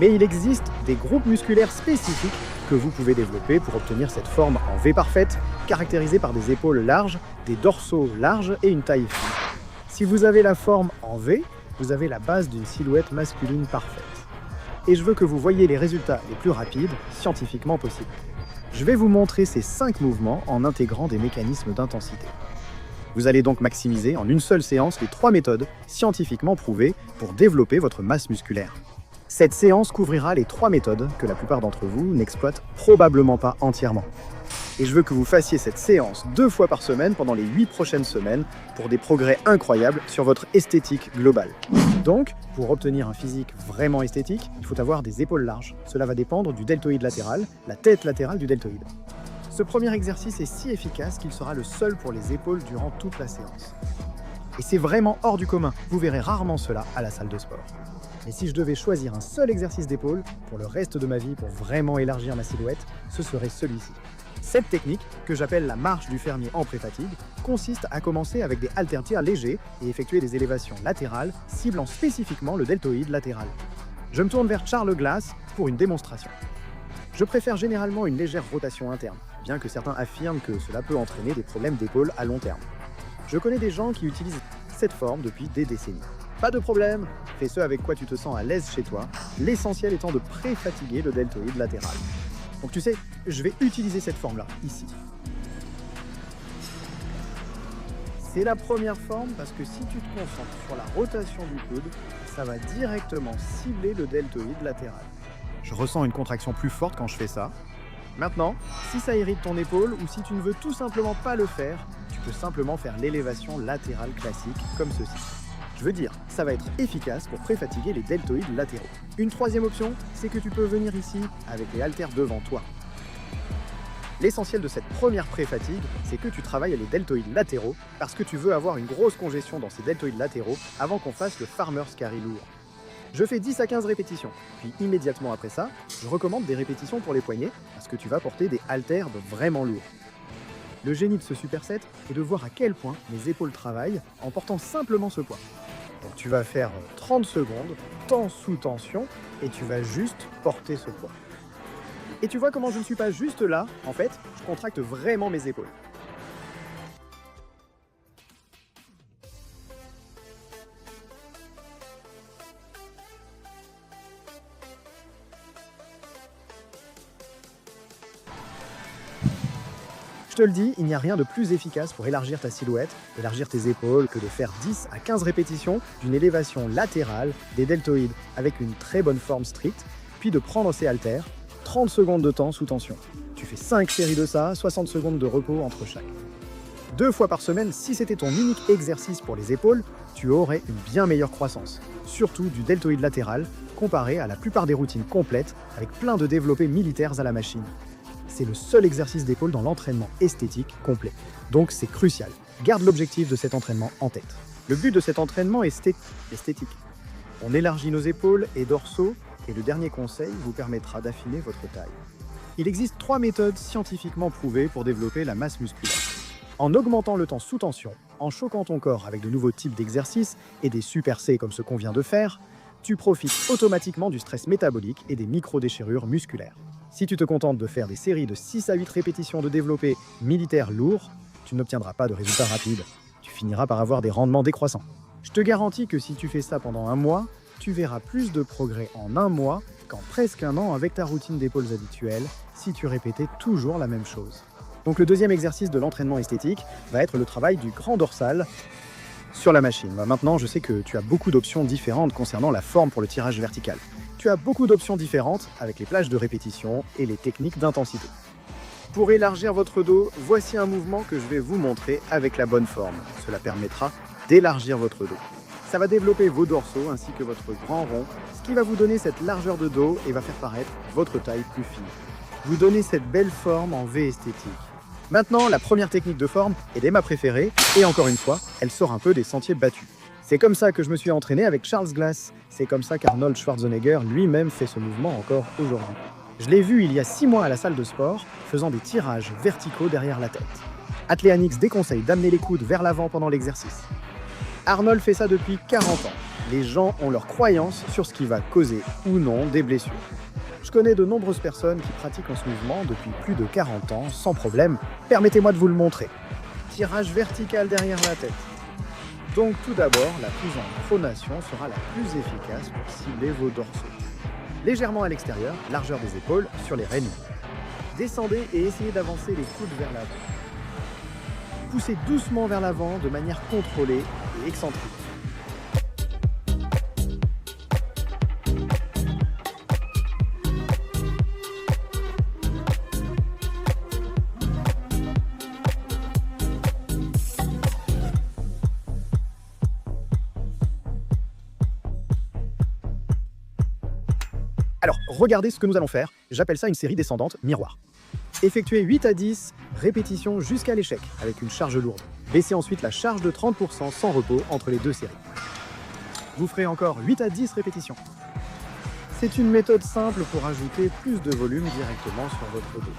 Mais il existe des groupes musculaires spécifiques que vous pouvez développer pour obtenir cette forme en V parfaite, caractérisée par des épaules larges, des dorsaux larges et une taille fine. Si vous avez la forme en V, vous avez la base d'une silhouette masculine parfaite. Et je veux que vous voyiez les résultats les plus rapides, scientifiquement possibles. Je vais vous montrer ces 5 mouvements en intégrant des mécanismes d'intensité. Vous allez donc maximiser en une seule séance les 3 méthodes scientifiquement prouvées pour développer votre masse musculaire. Cette séance couvrira les 3 méthodes que la plupart d'entre vous n'exploitent probablement pas entièrement. Et je veux que vous fassiez cette séance 2 fois par semaine pendant les 8 prochaines semaines pour des progrès incroyables sur votre esthétique globale. Donc, pour obtenir un physique vraiment esthétique, il faut avoir des épaules larges. Cela va dépendre du deltoïde latéral, la tête latérale du deltoïde. Ce premier exercice est si efficace qu'il sera le seul pour les épaules durant toute la séance. Et c'est vraiment hors du commun, vous verrez rarement cela à la salle de sport. Mais si je devais choisir un seul exercice d'épaule pour le reste de ma vie pour vraiment élargir ma silhouette, ce serait celui-ci. Cette technique, que j'appelle la marche du fermier en pré-fatigue, consiste à commencer avec des haltères légers et effectuer des élévations latérales ciblant spécifiquement le deltoïde latéral. Je me tourne vers Charles Glass pour une démonstration. Je préfère généralement une légère rotation interne, bien que certains affirment que cela peut entraîner des problèmes d'épaule à long terme. Je connais des gens qui utilisent cette forme depuis des décennies. Pas de problème, fais ce avec quoi tu te sens à l'aise chez toi, l'essentiel étant de pré-fatiguer le deltoïde latéral. Donc tu sais, je vais utiliser cette forme-là, ici. C'est la première forme parce que si tu te concentres sur la rotation du coude, ça va directement cibler le deltoïde latéral. Je ressens une contraction plus forte quand je fais ça. Maintenant, si ça irrite ton épaule ou si tu ne veux tout simplement pas le faire, tu peux simplement faire l'élévation latérale classique comme ceci. Je veux dire, ça va être efficace pour pré-fatiguer les deltoïdes latéraux. Une troisième option, c'est que tu peux venir ici avec les haltères devant toi. L'essentiel de cette première pré-fatigue, c'est que tu travailles les deltoïdes latéraux parce que tu veux avoir une grosse congestion dans ces deltoïdes latéraux avant qu'on fasse le farmer's carry lourd. Je fais 10 à 15 répétitions, puis immédiatement après ça, je recommande des répétitions pour les poignets parce que tu vas porter des haltères vraiment lourds. Le génie de ce superset est de voir à quel point mes épaules travaillent en portant simplement ce poids. Donc tu vas faire 30 secondes, temps sous tension, et tu vas juste porter ce poids. Et tu vois comment je ne suis pas juste là, en fait, je contracte vraiment mes épaules. Je te le dis, il n'y a rien de plus efficace pour élargir ta silhouette, élargir tes épaules, que de faire 10 à 15 répétitions d'une élévation latérale des deltoïdes avec une très bonne forme stricte, puis de prendre ces haltères, 30 secondes de temps sous tension. Tu fais 5 séries de ça, 60 secondes de repos entre chaque. 2 fois par semaine, si c'était ton unique exercice pour les épaules, tu aurais une bien meilleure croissance, surtout du deltoïde latéral, comparé à la plupart des routines complètes avec plein de développés militaires à la machine. C'est le seul exercice d'épaule dans l'entraînement esthétique complet. Donc c'est crucial. Garde l'objectif de cet entraînement en tête. Le but de cet entraînement est esthétique. On élargit nos épaules et dorsaux et le dernier conseil vous permettra d'affiner votre taille. Il existe 3 méthodes scientifiquement prouvées pour développer la masse musculaire. En augmentant le temps sous tension, en choquant ton corps avec de nouveaux types d'exercices et des supersets comme ce qu'on vient de faire, tu profites automatiquement du stress métabolique et des micro-déchirures musculaires. Si tu te contentes de faire des séries de 6 à 8 répétitions de développé militaire lourd, tu n'obtiendras pas de résultats rapides. Tu finiras par avoir des rendements décroissants. Je te garantis que si tu fais ça pendant un mois, tu verras plus de progrès en un mois qu'en presque un an avec ta routine d'épaules habituelle si tu répétais toujours la même chose. Donc le deuxième exercice de l'entraînement esthétique va être le travail du grand dorsal sur la machine. Maintenant, je sais que tu as beaucoup d'options différentes concernant la forme pour le tirage vertical. Tu as beaucoup d'options différentes avec les plages de répétition et les techniques d'intensité. Pour élargir votre dos, voici un mouvement que je vais vous montrer avec la bonne forme. Cela permettra d'élargir votre dos. Ça va développer vos dorsaux ainsi que votre grand rond, ce qui va vous donner cette largeur de dos et va faire paraître votre taille plus fine. Vous donnez cette belle forme en V esthétique. Maintenant, la première technique de forme est ma préférée et encore une fois, elle sort un peu des sentiers battus. C'est comme ça que je me suis entraîné avec Charles Glass. C'est comme ça qu'Arnold Schwarzenegger lui-même fait ce mouvement encore aujourd'hui. Je l'ai vu il y a 6 mois à la salle de sport, faisant des tirages verticaux derrière la tête. Athleanix déconseille d'amener les coudes vers l'avant pendant l'exercice. Arnold fait ça depuis 40 ans. Les gens ont leurs croyances sur ce qui va causer ou non des blessures. Je connais de nombreuses personnes qui pratiquent ce mouvement depuis plus de 40 ans, sans problème. Permettez-moi de vous le montrer. Tirage vertical derrière la tête. Donc tout d'abord, la prise en pronation sera la plus efficace pour cibler vos dorsaux. Légèrement à l'extérieur, largeur des épaules sur les rênes. Descendez et essayez d'avancer les coudes vers l'avant. Poussez doucement vers l'avant de manière contrôlée et excentrique. Alors, regardez ce que nous allons faire. J'appelle ça une série descendante miroir. Effectuez 8 à 10 répétitions jusqu'à l'échec avec une charge lourde. Baissez ensuite la charge de 30% sans repos entre les deux séries. Vous ferez encore 8 à 10 répétitions. C'est une méthode simple pour ajouter plus de volume directement sur votre dos.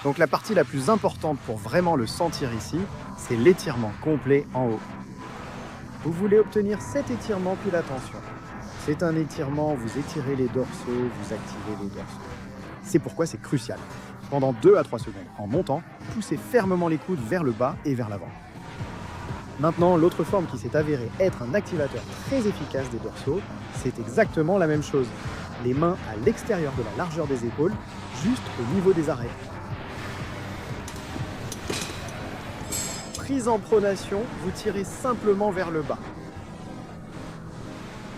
Donc la partie la plus importante pour vraiment le sentir ici, c'est l'étirement complet en haut. Vous voulez obtenir cet étirement puis la tension. C'est un étirement, vous étirez les dorsaux, vous activez les dorsaux. C'est pourquoi c'est crucial. Pendant 2 à 3 secondes, en montant, poussez fermement les coudes vers le bas et vers l'avant. Maintenant, l'autre forme qui s'est avérée être un activateur très efficace des dorsaux, c'est exactement la même chose. Les mains à l'extérieur de la largeur des épaules, juste au niveau des arrêts. Prise en pronation, vous tirez simplement vers le bas.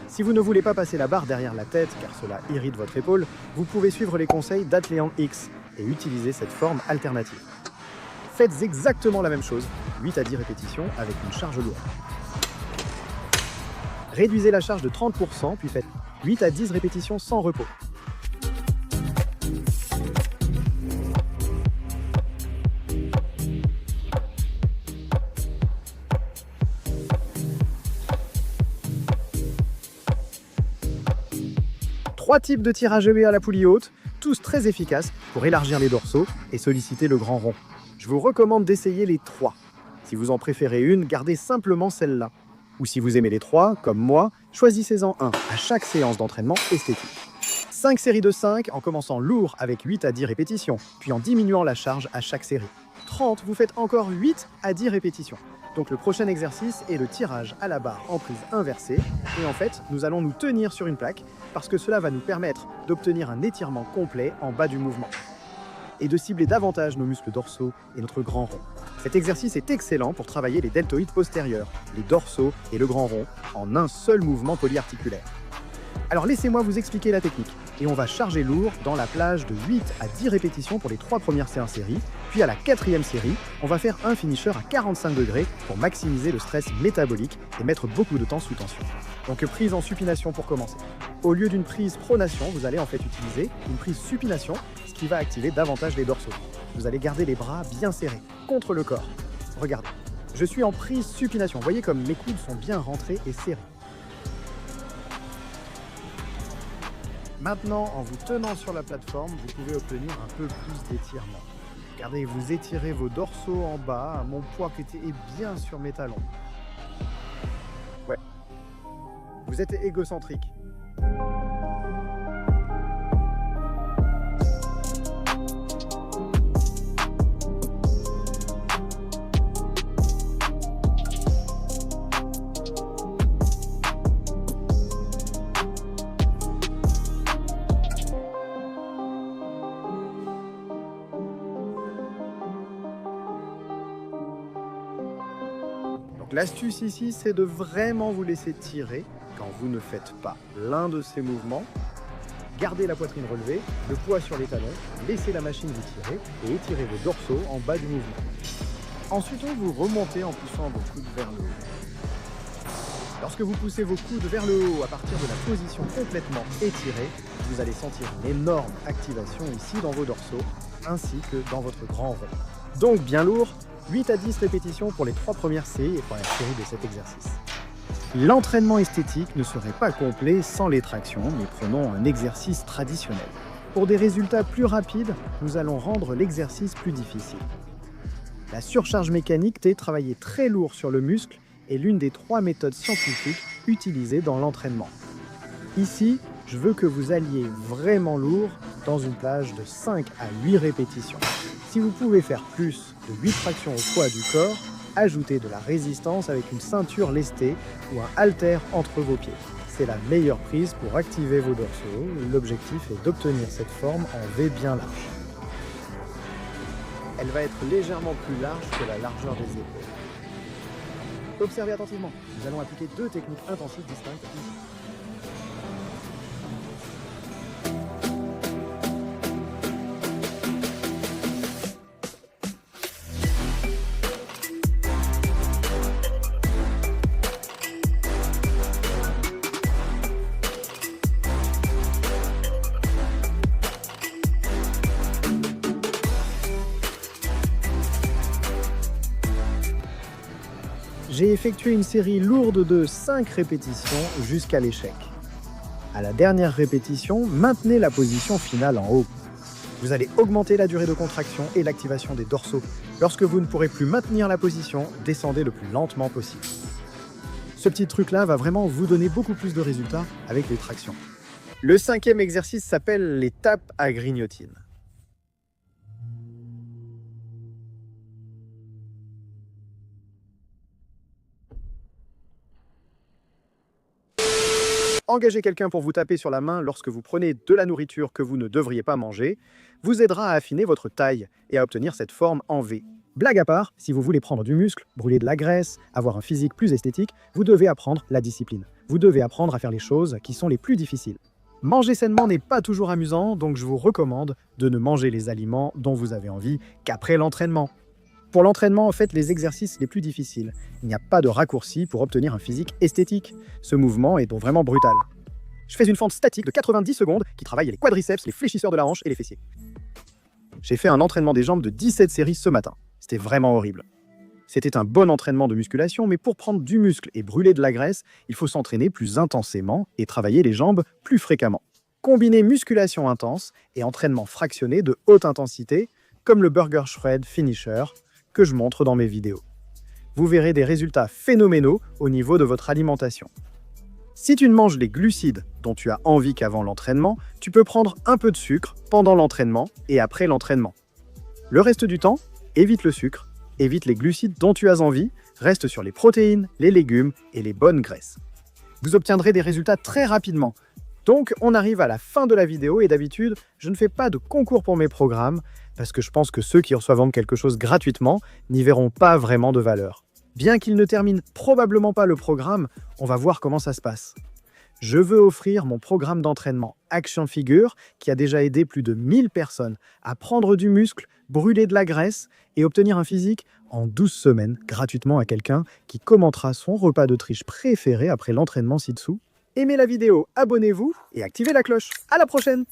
Si vous ne voulez pas passer la barre derrière la tête car cela irrite votre épaule, vous pouvez suivre les conseils d'Atlean X et utiliser cette forme alternative. Faites exactement la même chose, 8 à 10 répétitions avec une charge lourde. Réduisez la charge de 30% puis faites 8 à 10 répétitions sans repos. Trois types de tirage EB à la poulie haute, tous très efficaces pour élargir les dorsaux et solliciter le grand rond. Je vous recommande d'essayer les 3. Si vous en préférez une, gardez simplement celle-là. Ou si vous aimez les 3, comme moi, choisissez-en un à chaque séance d'entraînement esthétique. 5 séries de 5 en commençant lourd avec 8 à 10 répétitions, puis en diminuant la charge à chaque série. 30, vous faites encore 8 à 10 répétitions. Donc le prochain exercice est le tirage à la barre en prise inversée. Et en fait, nous allons nous tenir sur une plaque parce que cela va nous permettre d'obtenir un étirement complet en bas du mouvement et de cibler davantage nos muscles dorsaux et notre grand rond. Cet exercice est excellent pour travailler les deltoïdes postérieurs, les dorsaux et le grand rond en un seul mouvement polyarticulaire. Alors laissez-moi vous expliquer la technique. Et on va charger lourd dans la plage de 8 à 10 répétitions pour les 3 premières séries. Puis à la 4e série, on va faire un finisher à 45 degrés pour maximiser le stress métabolique et mettre beaucoup de temps sous tension. Donc prise en supination pour commencer. Au lieu d'une prise pronation, vous allez en fait utiliser une prise supination, ce qui va activer davantage les dorsaux. Vous allez garder les bras bien serrés, contre le corps. Regardez, je suis en prise supination. Vous voyez comme mes coudes sont bien rentrés et serrés. Maintenant, en vous tenant sur la plateforme, vous pouvez obtenir un peu plus d'étirement. Regardez, vous étirez vos dorsaux en bas, mon poids est bien sur mes talons. Ouais. Vous êtes égocentrique. L'astuce ici, c'est de vraiment vous laisser tirer quand vous ne faites pas l'un de ces mouvements. Gardez la poitrine relevée, le poids sur les talons, laissez la machine vous tirer et étirez vos dorsaux en bas du mouvement. Ensuite, vous remontez en poussant vos coudes vers le haut. Lorsque vous poussez vos coudes vers le haut à partir de la position complètement étirée, vous allez sentir une énorme activation ici dans vos dorsaux ainsi que dans votre grand rond. Donc bien lourd, 8 à 10 répétitions pour les 3 premières séries et premières séries de cet exercice. L'entraînement esthétique ne serait pas complet sans les tractions, mais prenons un exercice traditionnel. Pour des résultats plus rapides, nous allons rendre l'exercice plus difficile. La surcharge mécanique est travailler très lourd sur le muscle est l'une des 3 méthodes scientifiques utilisées dans l'entraînement. Ici, je veux que vous alliez vraiment lourd dans une plage de 5 à 8 répétitions. Si vous pouvez faire plus de 8 tractions au poids du corps, ajoutez de la résistance avec une ceinture lestée ou un haltère entre vos pieds. C'est la meilleure prise pour activer vos dorsaux. L'objectif est d'obtenir cette forme en V bien large. Elle va être légèrement plus large que la largeur des épaules. Observez attentivement. Nous allons appliquer 2 techniques intensives distinctes ici. J'ai effectué une série lourde de 5 répétitions jusqu'à l'échec. À la dernière répétition, maintenez la position finale en haut. Vous allez augmenter la durée de contraction et l'activation des dorsaux. Lorsque vous ne pourrez plus maintenir la position, descendez le plus lentement possible. Ce petit truc-là va vraiment vous donner beaucoup plus de résultats avec les tractions. Le 5e exercice s'appelle les tapes à grignotine. Engager quelqu'un pour vous taper sur la main lorsque vous prenez de la nourriture que vous ne devriez pas manger vous aidera à affiner votre taille et à obtenir cette forme en V. Blague à part, si vous voulez prendre du muscle, brûler de la graisse, avoir un physique plus esthétique, vous devez apprendre la discipline. Vous devez apprendre à faire les choses qui sont les plus difficiles. Manger sainement n'est pas toujours amusant, donc je vous recommande de ne manger les aliments dont vous avez envie qu'après l'entraînement. Pour l'entraînement, faites les exercices les plus difficiles. Il n'y a pas de raccourci pour obtenir un physique esthétique. Ce mouvement est donc vraiment brutal. Je fais une fente statique de 90 secondes qui travaille les quadriceps, les fléchisseurs de la hanche et les fessiers. J'ai fait un entraînement des jambes de 17 séries ce matin. C'était vraiment horrible. C'était un bon entraînement de musculation, mais pour prendre du muscle et brûler de la graisse, il faut s'entraîner plus intensément et travailler les jambes plus fréquemment. Combinez musculation intense et entraînement fractionné de haute intensité, comme le Burger Shred Finisher, que je montre dans mes vidéos. Vous verrez des résultats phénoménaux au niveau de votre alimentation. Si tu ne manges les glucides dont tu as envie qu'avant l'entraînement, tu peux prendre un peu de sucre pendant l'entraînement et après l'entraînement. Le reste du temps, évite le sucre, évite les glucides dont tu as envie, reste sur les protéines, les légumes et les bonnes graisses. Vous obtiendrez des résultats très rapidement. Donc, on arrive à la fin de la vidéo et d'habitude, je ne fais pas de concours pour mes programmes parce que je pense que ceux qui reçoivent quelque chose gratuitement n'y verront pas vraiment de valeur. Bien qu'ils ne terminent probablement pas le programme, on va voir comment ça se passe. Je veux offrir mon programme d'entraînement Action Figure qui a déjà aidé plus de 1000 personnes à prendre du muscle, brûler de la graisse et obtenir un physique en 12 semaines gratuitement à quelqu'un qui commentera son repas de triche préféré après l'entraînement ci-dessous. Aimez la vidéo, abonnez-vous et activez la cloche. À la prochaine!